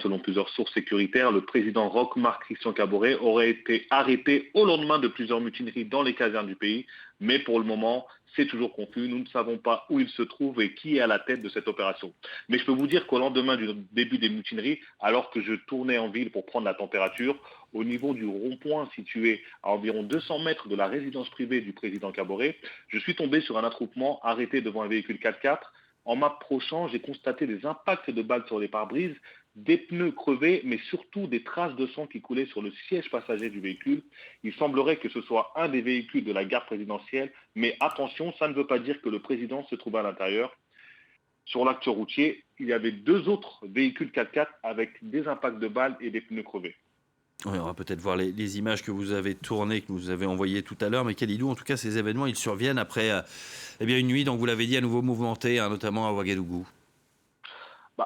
selon plusieurs sources sécuritaires, le président Roch-Marc Christian Kaboré aurait été arrêté au lendemain de plusieurs mutineries dans les casernes du pays. Mais pour le moment, c'est toujours confus. Nous ne savons pas où il se trouve et qui est à la tête de cette opération. Mais je peux vous dire qu'au lendemain du début des mutineries, alors que je tournais en ville pour prendre la température, au niveau du rond-point situé à environ 200 mètres de la résidence privée du président Kaboré, je suis tombé sur un attroupement arrêté devant un véhicule 4x4. En m'approchant, j'ai constaté des impacts de balles sur les pare-brises, des pneus crevés, mais surtout des traces de sang qui coulaient sur le siège passager du véhicule. Il semblerait que ce soit un des véhicules de la garde présidentielle, mais attention, ça ne veut pas dire que le président se trouve à l'intérieur. Sur l'acte routier, il y avait deux autres véhicules 4x4 avec des impacts de balles et des pneus crevés. Ouais, on va peut-être voir les images que vous avez tournées, que vous avez envoyées tout à l'heure. Mais Khalidou, en tout cas, ces événements, ils surviennent après eh bien, une nuit, donc vous l'avez dit, à nouveau mouvementée, hein, notamment à Ouagadougou.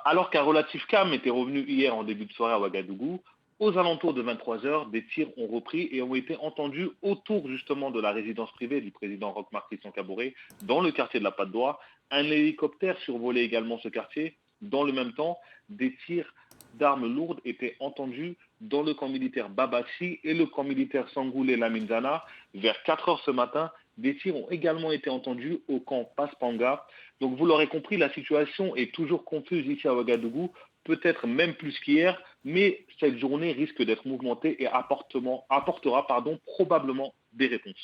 Alors qu'un relatif calme était revenu hier en début de soirée à Ouagadougou, aux alentours de 23 heures, des tirs ont repris et ont été entendus autour justement de la résidence privée du président Roch-Marc Christian Kaboré, dans le quartier de la Patte d'Oie. Un hélicoptère survolait également ce quartier. Dans le même temps, des tirs d'armes lourdes étaient entendus dans le camp militaire Babachi et le camp militaire Sangoulé Laminzana. Vers 4 heures ce matin, des tirs ont également été entendus au camp Paspanga. Donc vous l'aurez compris, la situation est toujours confuse ici à Ouagadougou, peut-être même plus qu'hier, mais cette journée risque d'être mouvementée et apportera probablement des réponses.